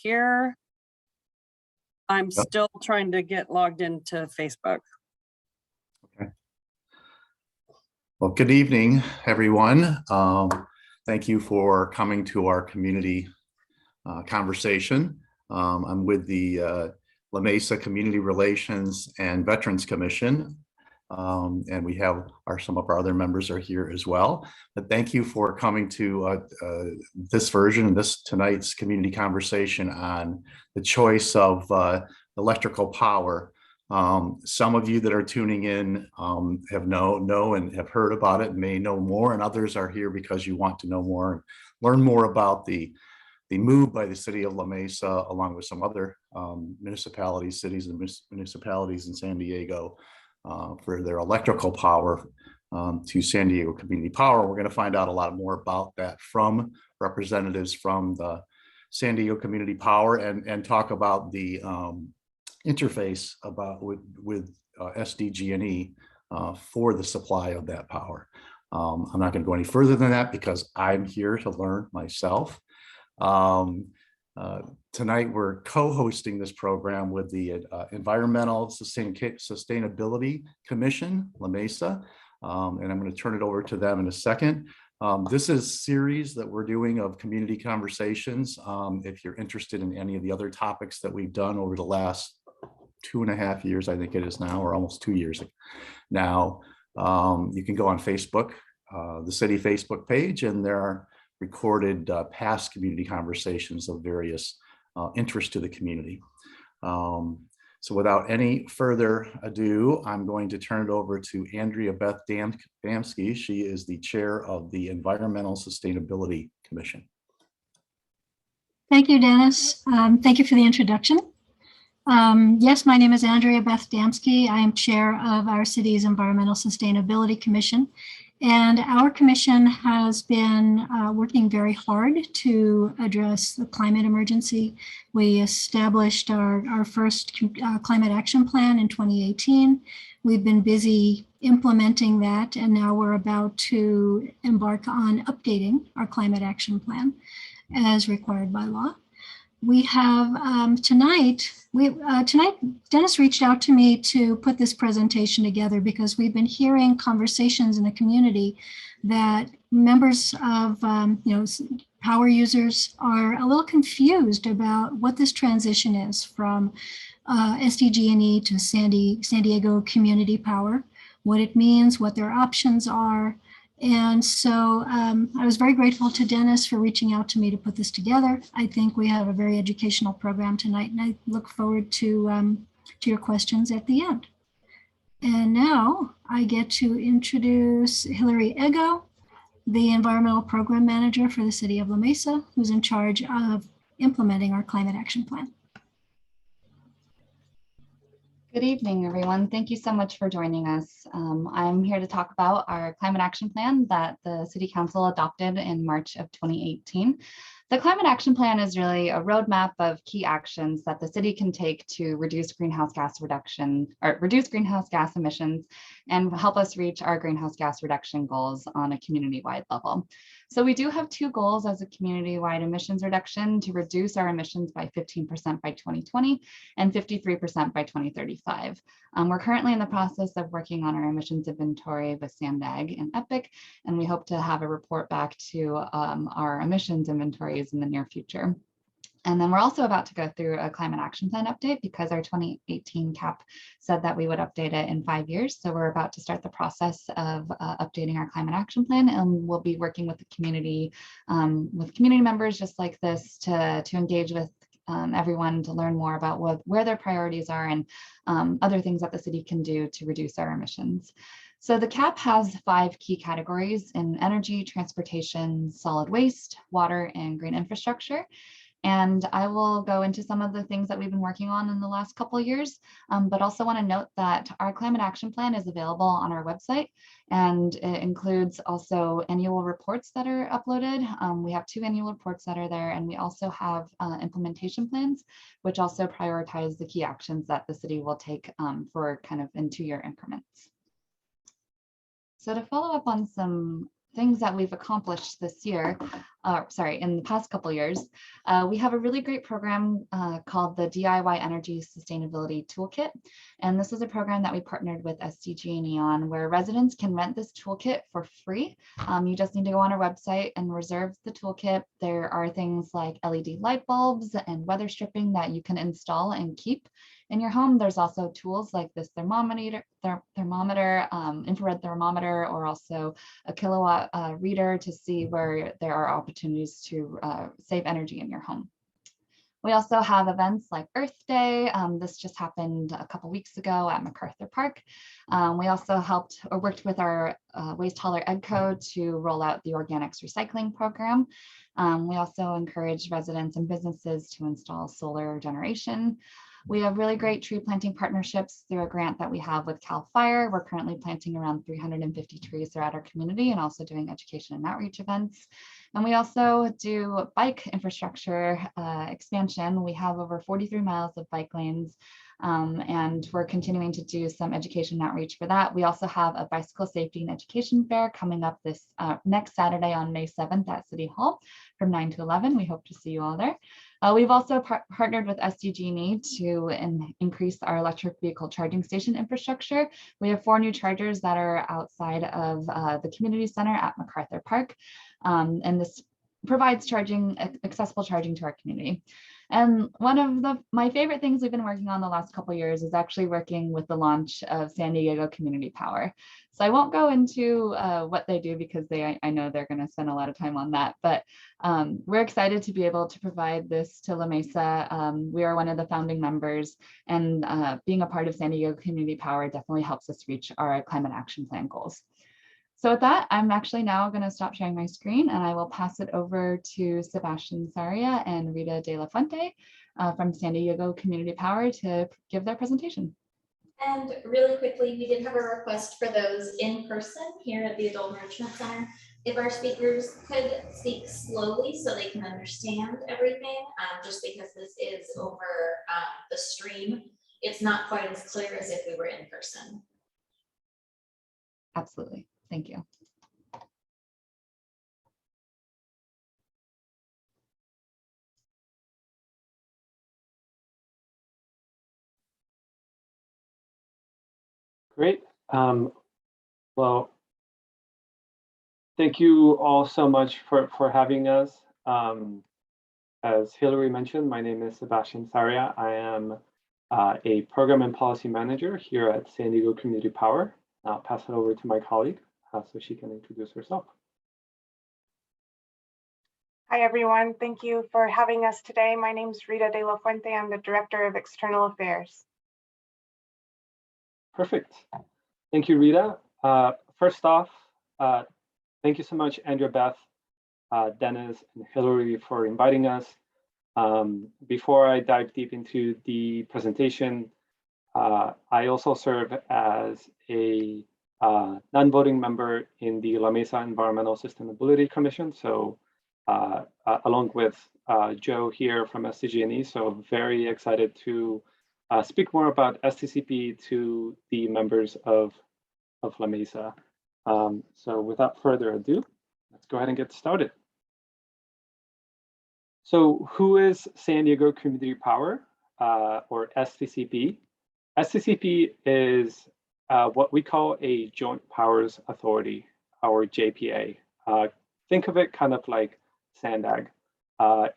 here. I'm Yep. still trying to get logged into Facebook. Okay. Well, good evening, everyone. Thank you for coming to our community conversation. I'm with the La Mesa Community Relations and Veterans Commission, and we have some of our other members are here as well. But thank you for coming to this version of tonight's community conversation on the choice of electrical power. Some of you that are tuning in have know and have heard about it and may know more, and others are here because you want to know more and learn more about the move by the city of La Mesa, along with some other municipalities, cities and municipalities in San Diego, for their electrical power to San Diego Community Power. We're going to find out a lot more about that from representatives from the San Diego Community Power and talk about the interface with SDG&E for the supply of that power. I'm not going to go any further than that because I'm here to learn myself. Tonight we're co-hosting this program with the Environmental Sustainability Commission, La Mesa, and I'm going to turn it over to them in a second. This is a series that we're doing of community conversations. If you're interested in any of the other topics that we've done over the last 2.5 years, I think it is now, or almost 2 years now, you can go on Facebook, the city Facebook page, and there are recorded past community conversations of various interest to the community. So without any further ado, I'm going to turn it over to Andrea Beth Damsky. She is the chair of the Environmental Sustainability Commission. Thank you, Dennis. Thank you for the introduction. Yes, my name is Andrea Beth Damsky. I am chair of our city's Environmental Sustainability Commission. And our commission has been working very hard to address the climate emergency. We established our first climate action plan in 2018. We've been busy implementing that, and now we're about to embark on updating our climate action plan as required by law. We have tonight, Dennis reached out to me to put this presentation together because we've been hearing conversations in the community that members of power users are a little confused about what this transition is from SDG&E to San Diego Community Power, what it means, what their options are. And so I was very grateful to Dennis for reaching out to me to put this together. I think we have a very educational program tonight, and I look forward to your questions at the end. And now I get to introduce Hillary Ego, the Environmental Program Manager for the City of La Mesa, who's in charge of implementing our climate action plan. Good evening, everyone. Thank you so much for joining us. I'm here to talk about our climate action plan that the City Council adopted in March of 2018. The climate action plan is really a roadmap of key actions that the city can take to reduce greenhouse gas emissions and help us reach our greenhouse gas reduction goals on a community-wide level. So we do have two goals as a community-wide emissions reduction: to reduce our emissions by 15% by 2020 and 53% by 2035. We're currently in the process of working on our emissions inventory with SANDAG and EPIC, and we hope to have a report back to our emissions inventories in the near future. And then we're also about to go through a climate action plan update because our 2018 CAP said that we would update it in 5 years. So we're about to start the process of updating our climate action plan, and we'll be working with the community, with community members just like this to engage with everyone to learn more about where their priorities are and other things that the city can do to reduce our emissions. So the CAP has 5 key categories in energy, transportation, solid waste, water, and green infrastructure. And I will go into some of the things that we've been working on in the last couple of years, but also want to note that our climate action plan is available on our website, and it includes also annual reports that are uploaded. We have 2 annual reports that are there, and we also have implementation plans, which also prioritize the key actions that the city will take for kind of in 2-year increments. So to follow up on some things that we've accomplished this year, in the past couple years, we have a really great program called the DIY Energy Sustainability Toolkit. And this is a program that we partnered with SDG&E on, where residents can rent this toolkit for free. You just need to go on our website and reserve the toolkit. There are things like LED light bulbs and weather stripping that you can install and keep in your home. There's also tools like this thermometer, infrared thermometer, or also a kilowatt reader to see where there are opportunities to save energy in your home. We also have events like Earth Day. This just happened a couple weeks ago at MacArthur Park. We also worked with our waste hauler EDCO to roll out the organics recycling program. We also encourage residents and businesses to install solar generation. We have really great tree planting partnerships through a grant that we have with CAL FIRE. We're currently planting around 350 trees throughout our community and also doing education and outreach events. And we also do bike infrastructure expansion. We have over 43 miles of bike lanes, and we're continuing to do some education and outreach for that. We also have a bicycle safety and education fair coming up this next Saturday on May 7th at City Hall from 9 to 11. We hope to see you all there. We've also partnered with SDG&E to increase our electric vehicle charging station infrastructure. We have 4 new chargers that are outside of the community center at MacArthur Park. And this provides accessible charging to our community. And one of my favorite things we've been working on the last couple of years is actually working with the launch of San Diego Community Power. So I won't go into what they do because I know they're going to spend a lot of time on that, but we're excited to be able to provide this to La Mesa. We are one of the founding members, and being a part of San Diego Community Power definitely helps us reach our climate action plan goals. So with that, I'm actually now going to stop sharing my screen, and I will pass it over to Sebastian Saria and Rita De La Fuente from San Diego Community Power to give their presentation. And really quickly, we did have a request for those in person here at the Adult Enrichment Center. If our speakers could speak slowly so they can understand everything, just because this is over the stream, it's not quite as clear as if we were in person. Absolutely. Thank you. Great. Well, thank you all so much for having us. As Hillary mentioned, my name is Sebastian Saria. I am a program and policy manager here at San Diego Community Power. I'll pass it over to my colleague so she can introduce herself. Hi, everyone. Thank you for having us today. My name is Rita De La Fuente. I'm the Director of External Affairs. Perfect. Thank you, Rita. First off, thank you so much, Andrea Beth, Dennis, and Hillary for inviting us. Before I dive deep into the presentation, I also serve as a non-voting member in the La Mesa Environmental Sustainability Commission. So along with Joe here from SDG&E, so very excited to speak more about STCP to the members of La Mesa. So without further ado, let's go ahead and get started. So who is San Diego Community Power, or STCP? STCP is what we call a Joint Powers Authority, or JPA. Think of it kind of like SANDAG.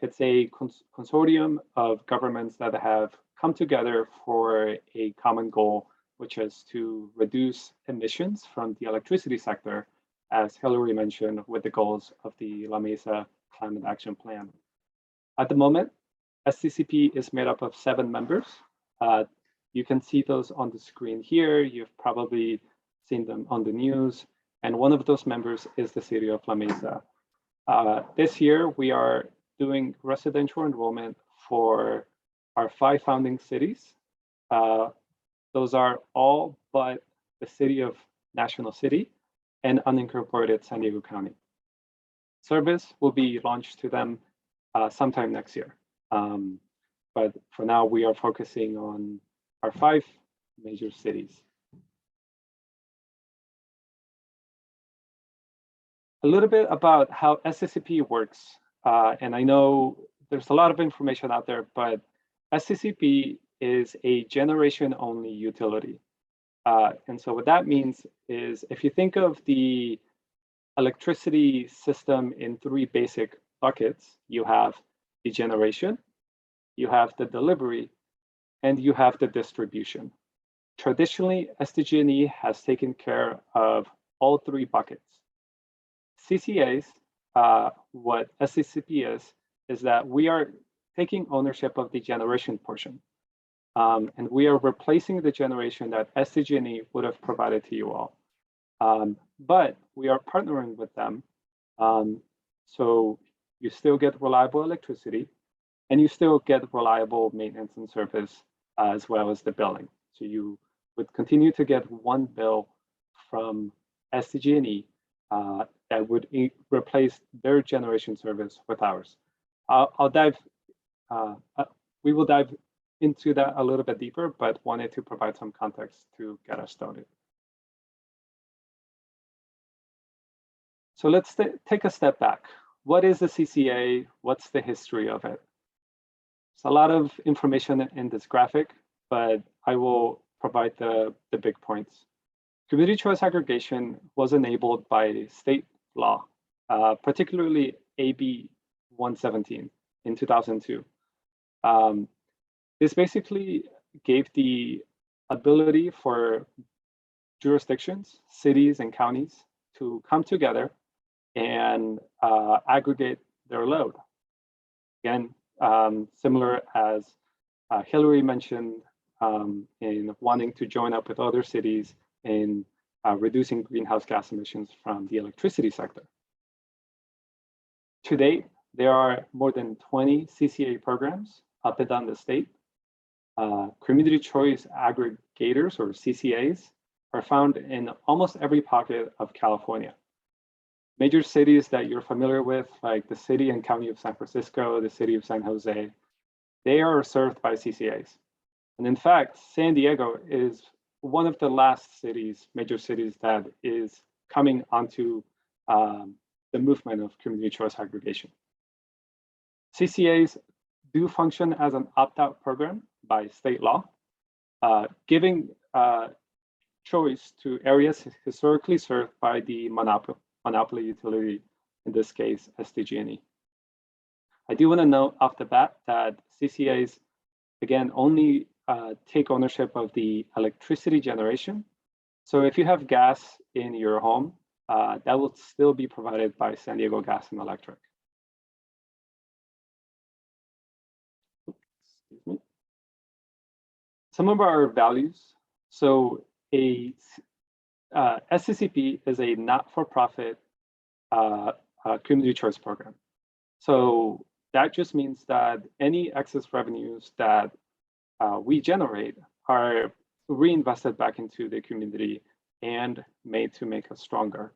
It's a consortium of governments that have come together for a common goal, which is to reduce emissions from the electricity sector, as Hillary mentioned, with the goals of the La Mesa Climate Action Plan. At the moment, STCP is made up of 7 members. You can see those on the screen here. You've probably seen them on the news. And one of those members is the city of La Mesa. This year, we are doing residential enrollment for our 5 founding cities. Those are all but the city of National City and unincorporated San Diego County. Service will be launched to them sometime next year. But for now, we are focusing on our 5 major cities. a little bit about how SCCP works. And I know there's a lot of information out there, but SCCP is a generation-only utility. And so what that means is if you think of the electricity system in three basic buckets, you have the generation, you have the delivery, and you have the distribution. Traditionally, SDG&E has taken care of all three buckets. CCAs, what SCCP is that we are taking ownership of the generation portion. And we are replacing the generation that SDG&E would have provided to you all. But we are partnering with them. So you still get reliable electricity and you still get reliable maintenance and service as well as the billing. So you would continue to get one bill from SDG&E that would replace their generation service with ours. We will dive into that a little bit deeper, but wanted to provide some context to get us started. So let's take a step back. What is the CCA? What's the history of it? There's a lot of information in this graphic, but I will provide the big points. Community choice aggregation was enabled by state law, particularly AB 117 in 2002. This basically gave the ability for jurisdictions, cities, and counties to come together and aggregate their load. Again, similar as Hillary mentioned in wanting to join up with other cities in reducing greenhouse gas emissions from the electricity sector. To date, there are more than 20 CCA programs up and down the state. Community choice aggregators, or CCAs, are found in almost every pocket of California. Major cities that you're familiar with, like the city and county of San Francisco, the city of San Jose, they are served by CCAs. And in fact, San Diego is one of the last cities, major cities, that is coming onto the movement of community choice aggregation. CCAs do function as an opt-out program by state law, giving choice to areas historically served by the monopoly utility, in this case, SDG&E. I do want to note off the bat that CCAs, again, only take ownership of the electricity generation. So if you have gas in your home, that will still be provided by San Diego Gas and Electric. Excuse me. Some of our values. So a SCCP is a not-for-profit community choice program. So that just means that any excess revenues that we generate are reinvested back into the community and made to make us stronger.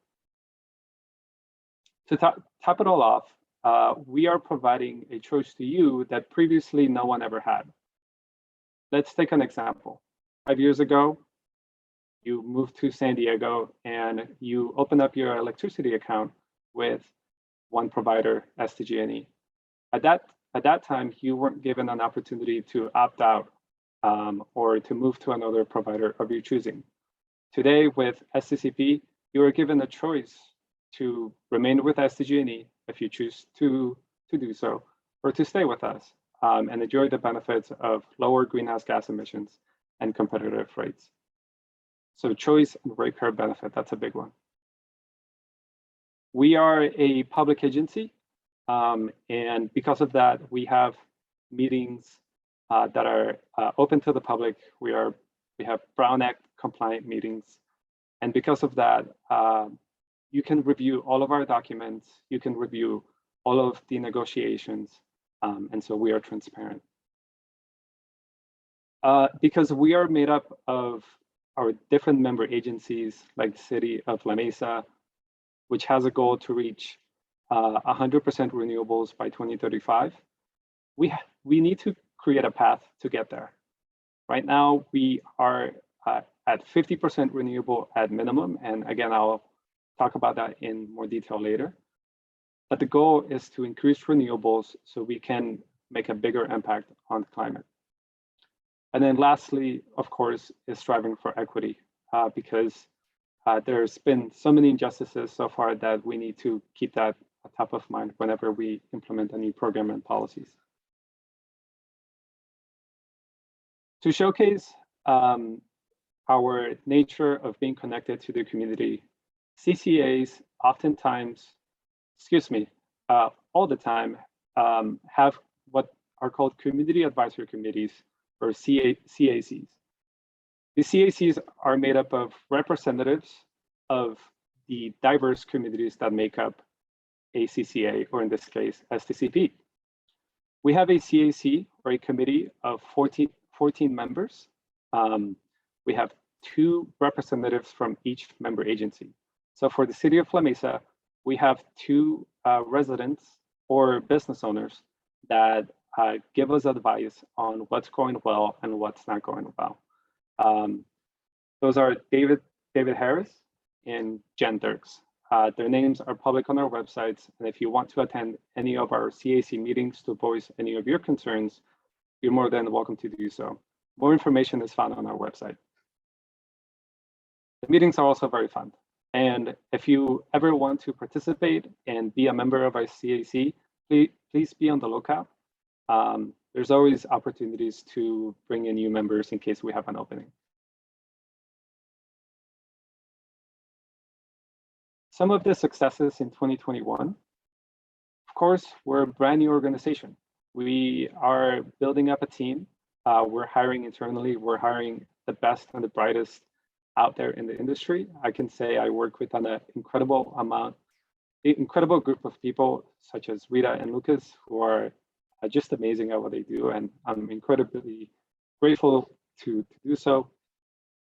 To top it all off, we are providing a choice to you that previously no one ever had. Let's take an example. 5 years ago, you moved to San Diego and you open up your electricity account with one provider, SDG&E. At that time, you weren't given an opportunity to opt out or to move to another provider of your choosing. Today, with SCCP, you are given a choice to remain with SDG&E if you choose to do so, or to stay with us and enjoy the benefits of lower greenhouse gas emissions and competitive rates. So choice and rate curve benefit, that's a big one. We are a public agency, and because of that, we have meetings that are open to the public. We have Brown Act compliant meetings, and because of that, you can review all of our documents. You can review all of the negotiations, and so we are transparent. Because we are made up of our different member agencies, like the City of La Mesa, which has a goal to reach 100% renewables by 2035. We need to create a path to get there. Right now, we are at 50% renewable at minimum, and again, I'll talk about that in more detail later. But the goal is to increase renewables so we can make a bigger impact on climate. And then lastly, of course, is striving for equity because there's been so many injustices so far that we need to keep that top of mind whenever we implement a new program and policies. To showcase our nature of being connected to the community, CCAs oftentimes, all the time, have what are called community advisory committees, or CACs. The CACs are made up of representatives of the diverse communities that make up a CCA, or in this case, STCP. We have a CAC, or a committee, of 14 members. We have 2 representatives from each member agency. So for the city of La Mesa, we have 2 residents or business owners that give us advice on what's going well and what's not going well. Those are David Harris and Jen Dirks. Their names are public on our websites, and if you want to attend any of our CAC meetings to voice any of your concerns, you're more than welcome to do so. More information is found on our website. The meetings are also very fun. And if you ever want to participate and be a member of our CAC, please be on the lookout. There's always opportunities to bring in new members in case we have an opening. Some of the successes in 2021, of course, we're a brand new organization. We are building up a team. We're hiring internally. We're hiring the best and the brightest out there in the industry. I can say I work with an incredible group of people such as Rita and Lucas, who are just amazing at what they do, and I'm incredibly grateful to do so.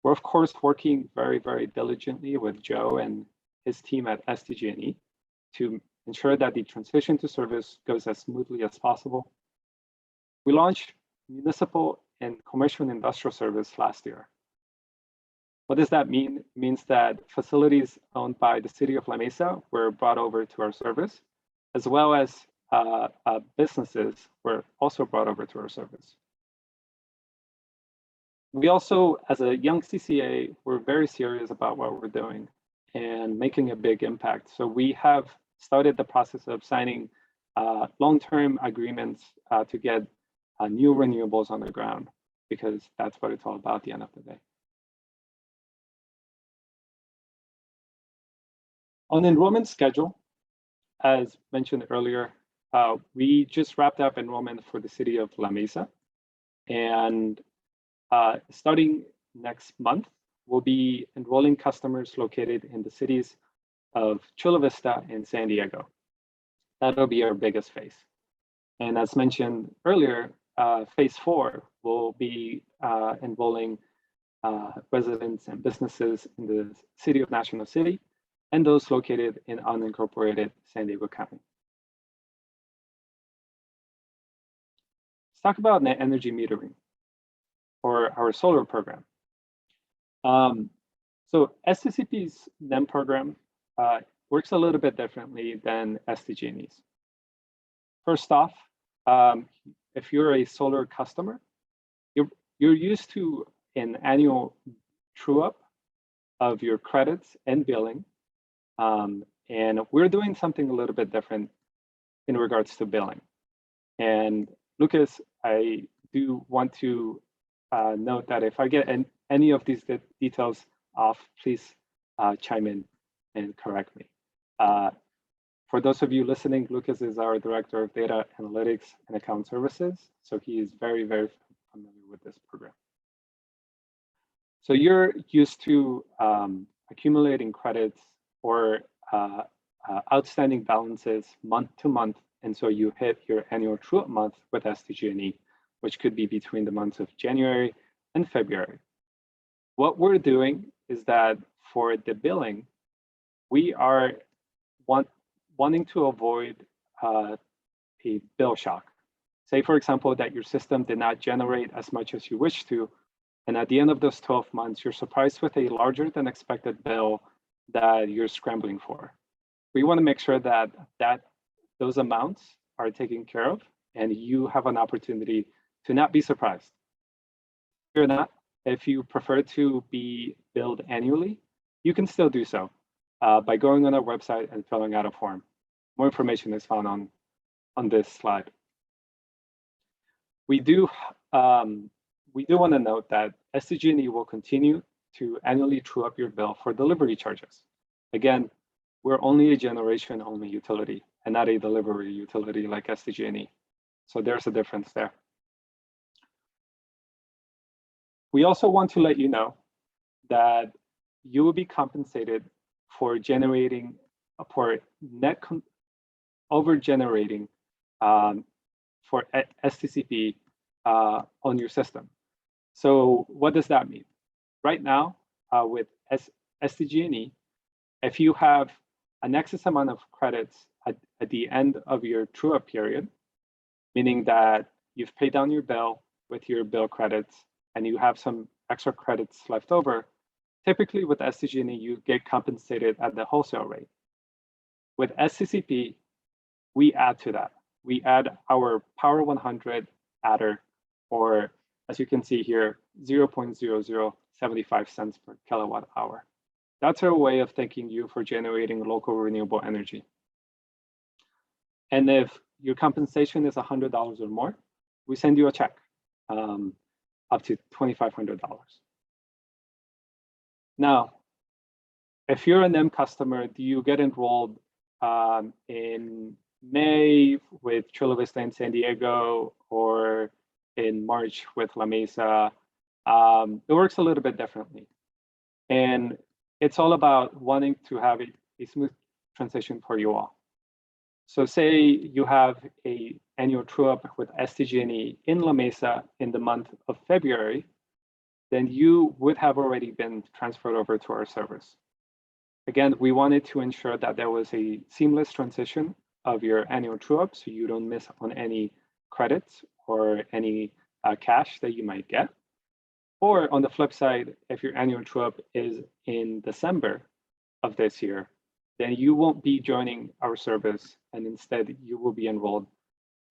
We're of course working very, very diligently with Joe and his team at SDG&E to ensure that the transition to service goes as smoothly as possible. We launched municipal and commercial and industrial service last year. What does that mean? It means that facilities owned by the city of La Mesa were brought over to our service, as well as businesses were also brought over to our service. We also, as a young CCA, we're very serious about what we're doing and making a big impact. So we have started the process of signing long-term agreements to get new renewables on the ground, because that's what it's all about at the end of the day. On enrollment schedule, as mentioned earlier, we just wrapped up enrollment for the city of La Mesa. And starting next month, we'll be enrolling customers located in the cities of Chula Vista and San Diego. That'll be our biggest phase. And as mentioned earlier, phase 4 will be enrolling residents and businesses in the city of National City and those located in unincorporated San Diego County. Let's talk about net energy metering, or our solar program. So STCP's NEM program works a little bit differently than SDG&E's. First off, if you're a solar customer, you're used to an annual true-up of your credits and billing. And we're doing something a little bit different in regards to billing. And Lucas, I do want to note that if I get any of these details off, please chime in and correct me. For those of you listening, Lucas is our Director of Data Analytics and Account Services. So he is very, very familiar with this program. So you're used to accumulating credits or outstanding balances month to month. And so you hit your annual true-up month with SDG&E, which could be between the months of January and February. What we're doing is that for the billing, we are wanting to avoid a bill shock. Say, for example, that your system did not generate as much as you wish to, and at the end of those 12 months, you're surprised with a larger than expected bill that you're scrambling for. We want to make sure that those amounts are taken care of and you have an opportunity to not be surprised. If you're not, if you prefer to be billed annually, you can still do so by going on our website and filling out a form. More information is found on this slide. We do want to note that SDG&E will continue to annually true up your bill for delivery charges. Again, we're only a generation-only utility and not a delivery utility like SDG&E. So there's a difference there. We also want to let you know that you will be compensated for generating, for net over-generating for STCP on your system. So what does that mean? Right now, with SDG&E, if you have an excess amount of credits at the end of your true-up period, meaning that you've paid down your bill with your bill credits and you have some extra credits left over, typically with SDG&E, you get compensated at the wholesale rate. With STCP, we add to that. We add our Power 100 adder, or as you can see here, 0.0075 cents per kilowatt hour. That's our way of thanking you for generating local renewable energy. And if your compensation is $100 or more, we send you a check up to $2,500. Now, if you're an M customer, do you get enrolled in May with Chula Vista and San Diego, or in March with La Mesa? It works a little bit differently. And it's all about wanting to have a smooth transition for you all. So say you have an annual true-up with SDG&E in La Mesa in the month of February, then you would have already been transferred over to our service. Again, we wanted to ensure that there was a seamless transition of your annual true-up so you don't miss on any credits or any cash that you might get. Or on the flip side, if your annual true-up is in December of this year, then you won't be joining our service, and instead you will be enrolled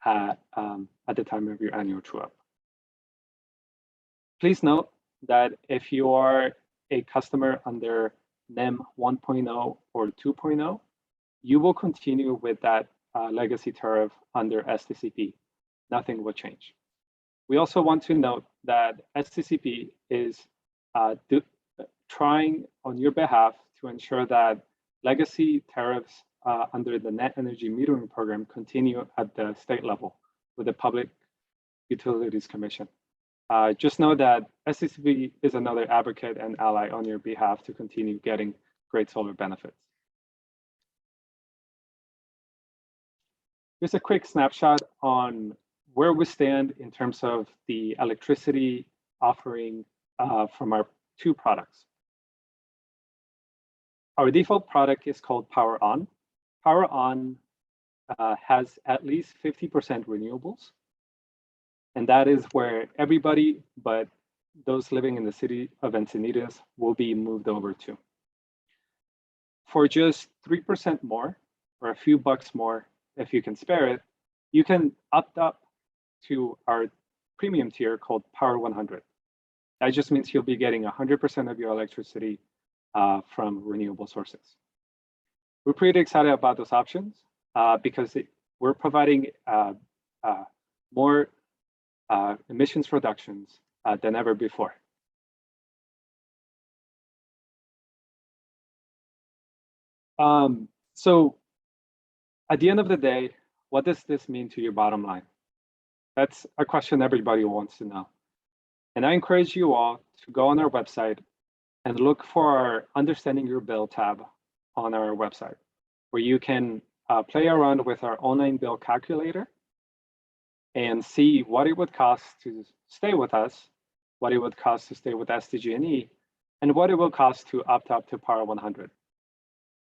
at the time of your annual true-up. Please note that if you are a customer under NEM 1.0 or 2.0, you will continue with that legacy tariff under STCP. Nothing will change. We also want to note that STCP is trying on your behalf to ensure that legacy tariffs under the Net Energy Metering Program continue at the state level with the Public Utilities Commission. Just know that STCP is another advocate and ally on your behalf to continue getting great solar benefits. Here's a quick snapshot on where we stand in terms of the electricity offering from our two products. Our default product is called Power On. Power On has at least 50% renewables. And that is where everybody but those living in the city of Encinitas will be moved over to. For just 3% more, or a few bucks more, if you can spare it, you can opt up to our premium tier called Power 100. That just means you'll be getting 100% of your electricity from renewable sources. We're pretty excited about those options because we're providing more emissions reductions than ever before. So at the end of the day, what does this mean to your bottom line? That's a question everybody wants to know. And I encourage you all to go on our website and look for our Understanding Your Bill tab on our website, where you can play around with our online bill calculator and see what it would cost to stay with us, what it would cost to stay with SDG&E, and what it will cost to opt out to Power 100.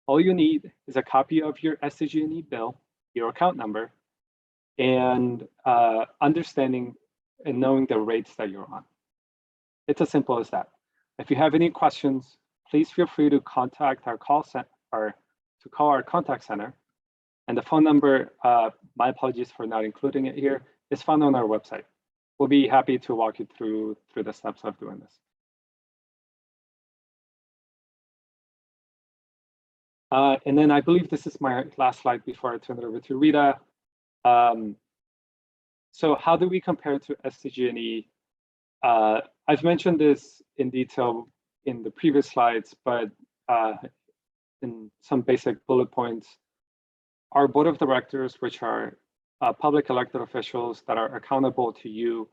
All you need is a copy of your SDG&E bill, your account number, and understanding and knowing the rates that you're on. It's as simple as that. If you have any questions, please feel free to contact our call center or to call our contact center. And the phone number, my apologies for not including it here, is found on our website. We'll be happy to walk you through the steps of doing this. And then I believe this is my last slide before I turn it over to Rita. So how do we compare to SDG&E? I've mentioned this in detail in the previous slides, but in some basic bullet points, our board of directors, which are public elected officials that are accountable to you,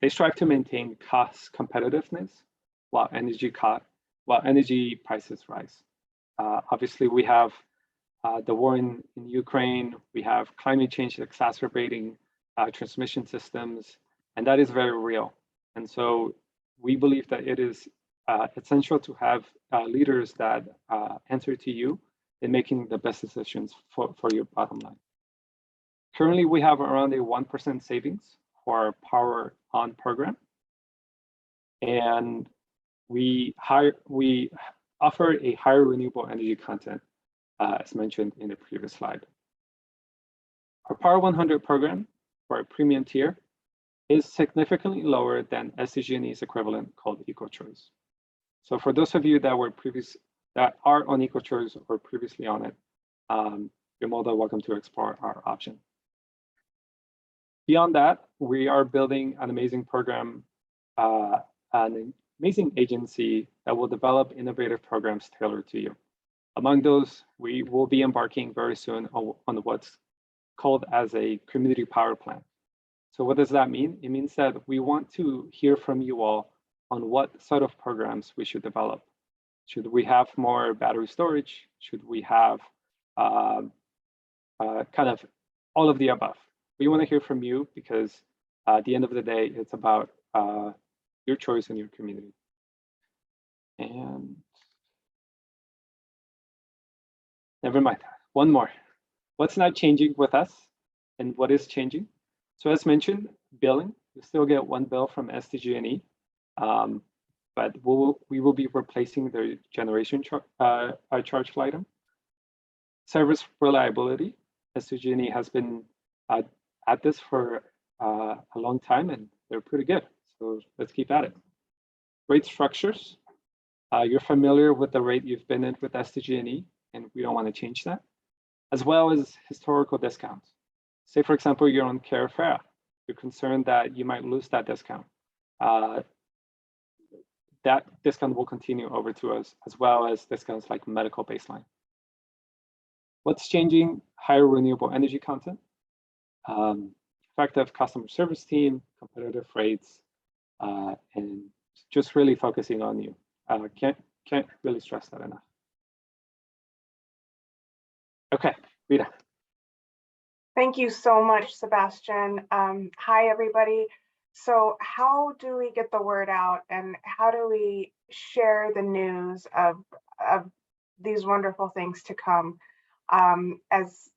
they strive to maintain cost competitiveness while energy prices rise. Obviously, we have the war in Ukraine, we have climate change exacerbating transmission systems, and that is very real. And so we believe that it is essential to have leaders that answer to you in making the best decisions for your bottom line. Currently, we have around a 1% savings for our Power On program. And we offer a higher renewable energy content, as mentioned in the previous slide. Our Power 100 program, for a premium tier, is significantly lower than SDG&E's equivalent called EcoChoice. So for those of you that are on EcoChoice or previously on it, you're more than welcome to explore our option. Beyond that, we are building an amazing program, an amazing agency that will develop innovative programs tailored to you. Among those, we will be embarking very soon on what's called as a community power plan. So what does that mean? It means that we want to hear from you all on what sort of programs we should develop. Should we have more battery storage? Should we have kind of all of the above? We want to hear from you because at the end of the day, it's about your choice in your community. And never mind, one more. What's not changing with us and what is changing? So as mentioned, billing, you still get one bill from SDG&E, but we will be replacing the generation charge item. Service reliability, SDG&E has been at this for a long time and they're pretty good. So let's keep at it. Rate structures, you're familiar with the rate you've been in with SDG&E and we don't want to change that, as well as historical discounts. Say, for example, you're on Carafera. You're concerned that you might lose that discount. That discount will continue over to us, as well as discounts like medical baseline. What's changing? Higher renewable energy content, effective customer service team, competitive rates, and just really focusing on you. Can't really stress that enough. Okay, Rita. Thank you so much, Sebastian. Hi, everybody. So how do we get the word out and how do we share the news of these wonderful things to come? As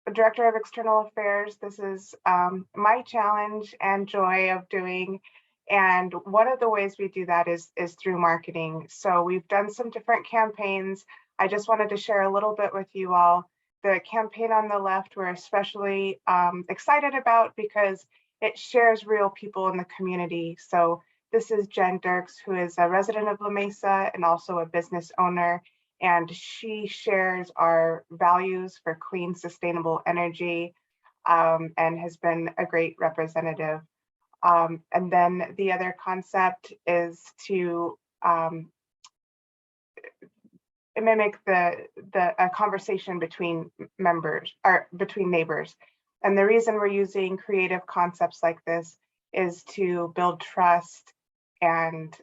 the Director of External Affairs, this is my challenge and joy of doing. And one of the ways we do that is through marketing. So we've done some different campaigns. I just wanted to share a little bit with you all. The campaign on the left, we're especially excited about because it shares real people in the community. So this is Jen Dirks, who is a resident of La Mesa and also a business owner. And she shares our values for clean, sustainable energy and has been a great representative. And then the other concept is to mimic a conversation between members or between neighbors. And the reason we're using creative concepts like this is to build trust and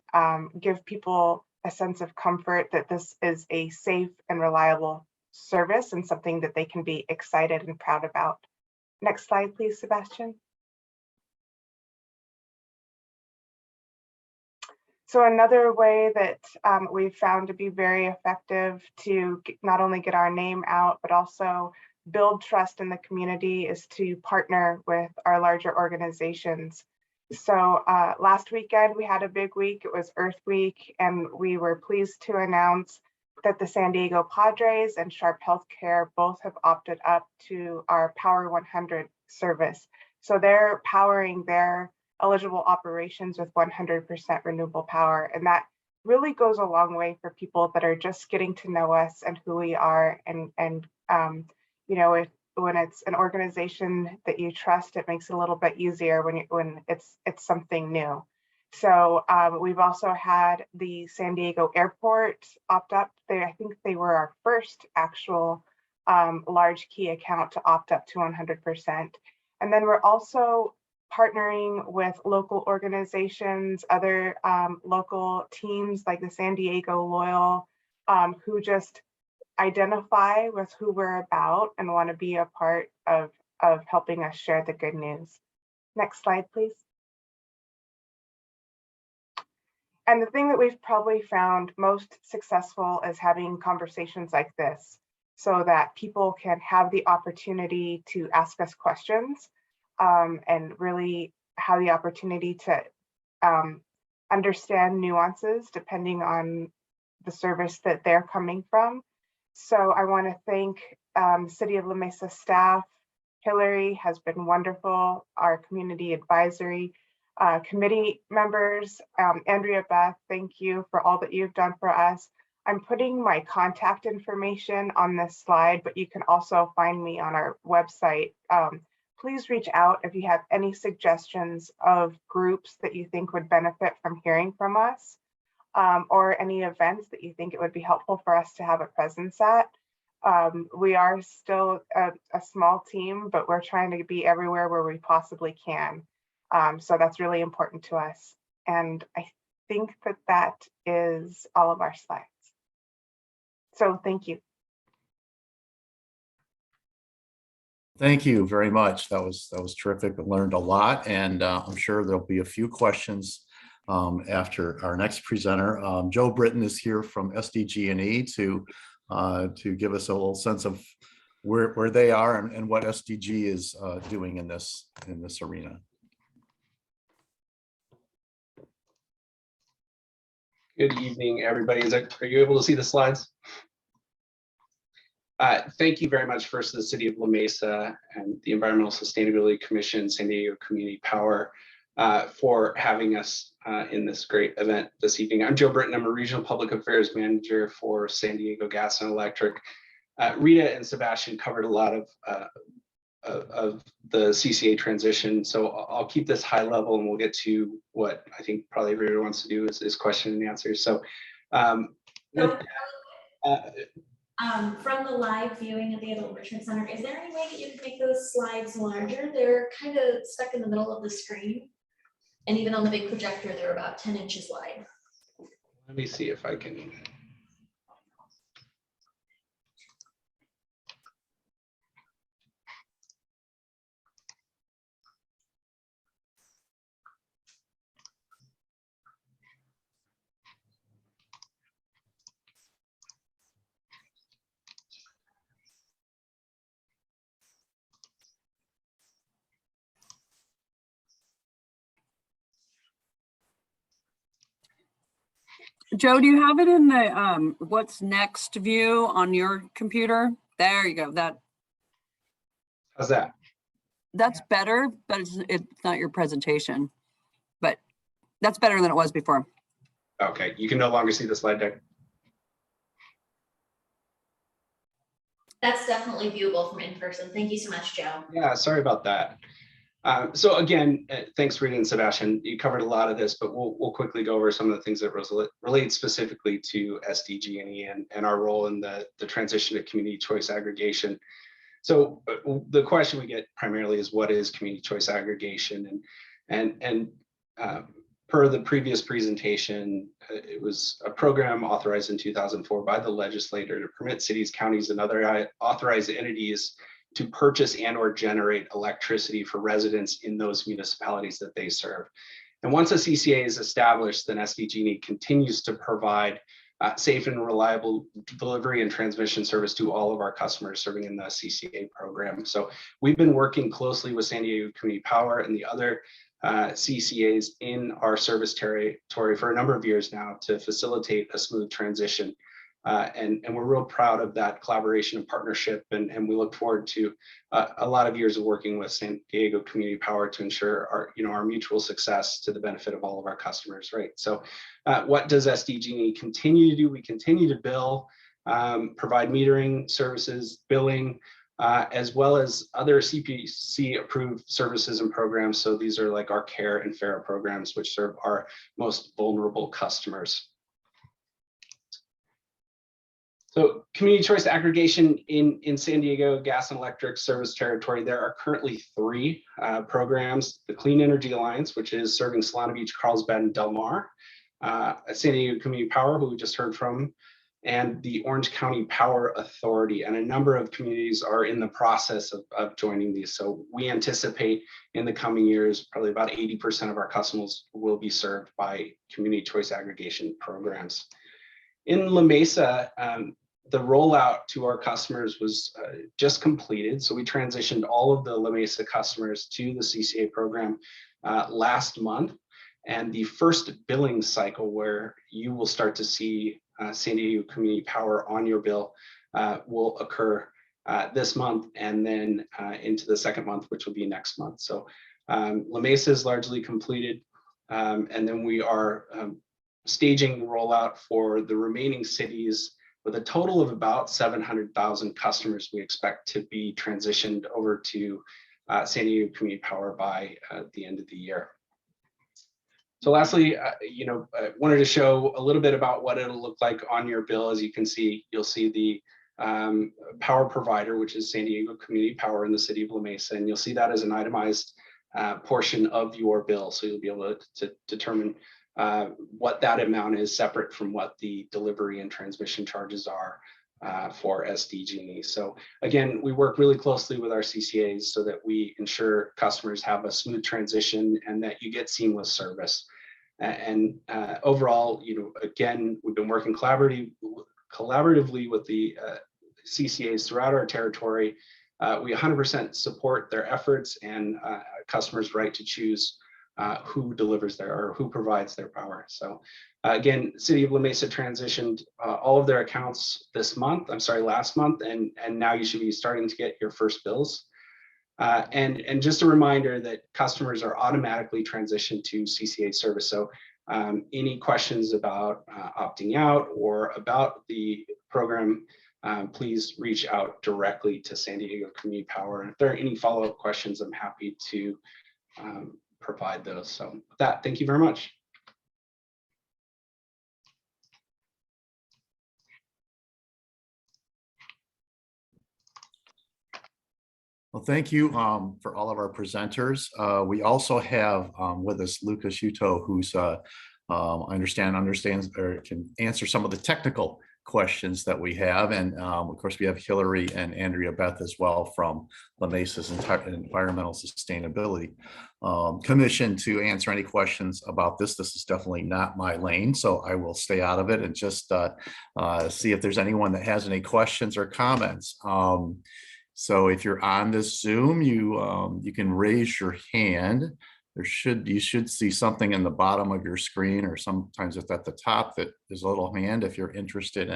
give people a sense of comfort that this is a safe and reliable service and something that they can be excited and proud about. Next slide, please, Sebastian. So another way that we've found to be very effective to not only get our name out, but also build trust in the community is to partner with our larger organizations. So last weekend we had a big week. It was Earth Week, and we were pleased to announce that the San Diego Padres and Sharp Healthcare both have opted up to our Power 100 service. So they're powering their eligible operations with 100% renewable power. And that really goes a long way for people that are just getting to know us and who we are. And you know, when it's an organization that you trust, it makes it a little bit easier when it's something new. So we've also had the San Diego Airport opt up. I think they were our first actual large key account to opt up to 100%. And then we're also partnering with local organizations, other local teams like the San Diego Loyal, who just identify with who we're about and want to be a part of helping us share the good news. Next slide, please. And the thing that we've probably found most successful is having conversations like this so that people can have the opportunity to ask us questions and really have the opportunity to understand nuances depending on the service that they're coming from. So I want to thank City of La Mesa staff. Hillary has been wonderful, our community advisory committee members. Andrea Beth, thank you for all that you've done for us. I'm putting my contact information on this slide, but you can also find me on our website. Please reach out if you have any suggestions of groups that you think would benefit from hearing from us. Or any events that you think it would be helpful for us to have a presence at. We are still a small team, but we're trying to be everywhere where we possibly can. So that's really important to us. And I think that is all of our slides. So thank you. Thank you very much. That was terrific. I learned a lot, and I'm sure there'll be a few questions after our next presenter. Joe Britton is here from SDG&E to give us a little sense of where they are and what SDG is doing in this arena. Good evening, everybody. Are you able to see the slides? Thank you very much first to the City of La Mesa and the Environmental Sustainability Commission, San Diego Community Power, for having us in this great event this evening. I'm Joe Britton. I'm a Regional Public Affairs Manager for San Diego Gas and Electric. Rita and Sebastian covered a lot of the CCA transition, so I'll keep this high level and we'll get to what I think probably everyone wants to do is question and answer. So from the live viewing at the Adult Enrichment Center, is there any way that you can make those slides larger? They're kind of stuck in the middle of the screen. And even on the big projector, they're about 10 inches wide. Let me see if I can. Joe, do you have it in the what's next view on your computer? There you go. How's that? That's better, but it's not your presentation. But that's better than it was before. Okay, you can no longer see the slide deck. That's definitely viewable from in person. Thank you so much, Joe. Yeah, sorry about that. So again, thanks Rita and Sebastian. You covered a lot of this, but we'll quickly go over some of the things that relate specifically to SDG&E and our role in the transition to community choice aggregation. So the question we get primarily is, what is community choice aggregation? And per the previous presentation, it was a program authorized in 2004 by the legislator to permit cities, counties, and other authorized entities to purchase and or generate electricity for residents in those municipalities that they serve. And once a CCA is established, then SDG&E continues to provide safe and reliable delivery and transmission service to all of our customers serving in the CCA program. So we've been working closely with San Diego Community Power and the other CCAs in our service territory for a number of years now to facilitate a smooth transition. And we're real proud of that collaboration and partnership, and we look forward to a lot of years of working with San Diego Community Power to ensure our mutual success to the benefit of all of our customers, right? So what does SDG&E continue to do? We continue to bill, provide metering services, billing, as well as other CPUC approved services and programs. So these are like our CARE and FARE programs, which serve our most vulnerable customers. So community choice aggregation in San Diego Gas and Electric service territory, there are currently 3 programs: the Clean Energy Alliance, which is serving Solana Beach, Carlsbad, and Del Mar, San Diego Community Power, who we just heard from, and the Orange County Power Authority. And a number of communities are in the process of joining these. So we anticipate in the coming years, probably about 80% of our customers will be served by community choice aggregation programs. In La Mesa, the rollout to our customers was just completed. So we transitioned all of the La Mesa customers to the CCA program last month. And the first billing cycle where you will start to see San Diego Community Power on your bill will occur this month, and then into the second month, which will be next month. So La Mesa is largely completed. And then we are staging rollout for the remaining cities with a total of about 700,000 customers we expect to be transitioned over to San Diego Community Power by the end of the year. So lastly, I wanted to show a little bit about what it'll look like on your bill. As you can see, you'll see the power provider, which is San Diego Community Power in the city of La Mesa, and you'll see that as an itemized portion of your bill. So you'll be able to determine what that amount is separate from what the delivery and transmission charges are for SDG&E. So again, we work really closely with our CCAs so that we ensure customers have a smooth transition and that you get seamless service. And overall, again, we've been working collaboratively with the CCAs throughout our territory. We 100% support their efforts and customers' right to choose who delivers or who provides their power. So again, City of La Mesa transitioned all of their accounts last month, and now you should be starting to get your first bills. And just a reminder that customers are automatically transitioned to CCA service. So any questions about opting out or about the program, please reach out directly to San Diego Community Power. And if there are any follow-up questions, I'm happy to provide those. So with that, thank you very much. Well, thank you for all of our presenters. We also have with us Lucas Shuto, who's understands or can answer some of the technical questions that we have. And of course, we have Hillary and Andrea Beth as well from La Mesa's Environmental Sustainability Commission to answer any questions about this. This is definitely not my lane, so I will stay out of it and just see if there's anyone that has any questions or comments. So if you're on this Zoom, you can raise your hand. You should see something in the bottom of your screen, or sometimes it's at the top that is a little hand if you're interested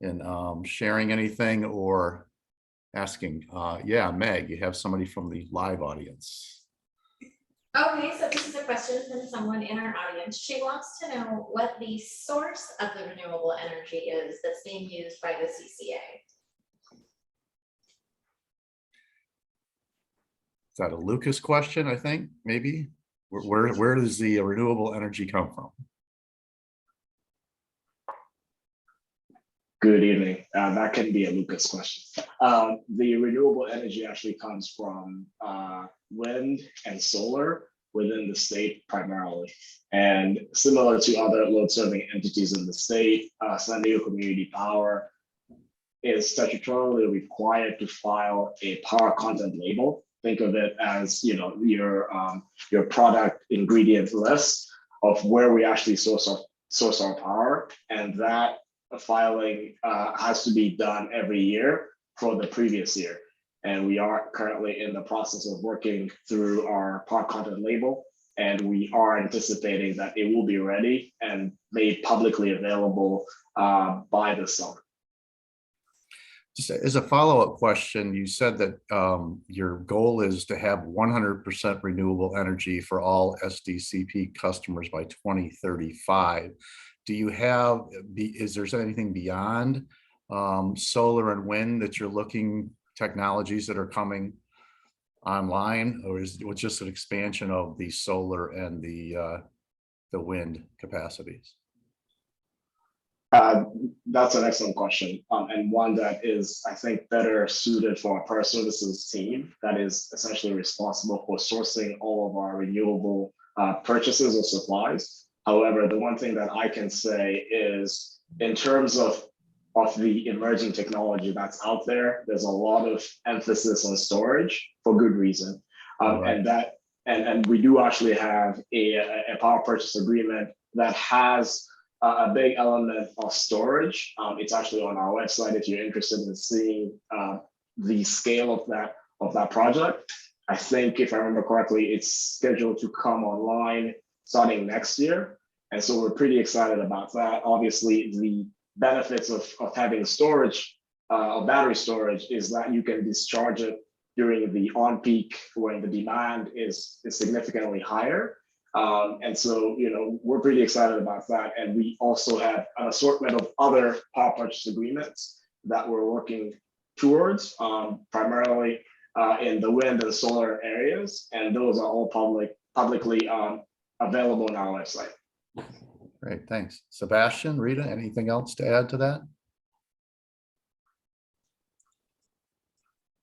in sharing anything or asking. Yeah, Meg, you have somebody from the live audience. Okay, so this is a question from someone in our audience. She wants to know what the source of the renewable energy is that's being used by the CCA. Is that a Lucas question, I think, maybe? Where does the renewable energy come from? Good evening. That can be a Lucas question. The renewable energy actually comes from wind and solar within the state primarily. And similar to other load serving entities in the state, San Diego Community Power is statutorily required to file a power content label. Think of it as your product ingredient list of where we actually source our power, and that filing has to be done every year for the previous year. And we are currently in the process of working through our power content label and we are anticipating that it will be ready and made publicly available by the summer. Just as a follow-up question, you said that your goal is to have 100% renewable energy for all SDCP customers by 2035. Do you have, is there anything beyond solar and wind that you're looking, technologies that are coming online, or is it just an expansion of the solar and the wind capacities? That's an excellent question, and one that is, I think, better suited for our Power Services team that is essentially responsible for sourcing all of our renewable purchases or supplies. However, the one thing that I can say is, in terms of the emerging technology that's out there, there's a lot of emphasis on storage for good reason, Right. and we do actually have a power purchase agreement that has a big element of storage. It's actually on our website if you're interested in seeing the scale of that project. I think, if I remember correctly, it's scheduled to come online starting next year. And so we're pretty excited about that. Obviously, the benefits of having storage, battery storage, is that you can discharge it during the on-peak when the demand is significantly higher. And so, we're pretty excited about that. And we also have an assortment of other power purchase agreements that we're working towards, primarily in the wind and solar areas. And those are all publicly available on our website. Great, thanks. Sebastian, Rita, anything else to add to that?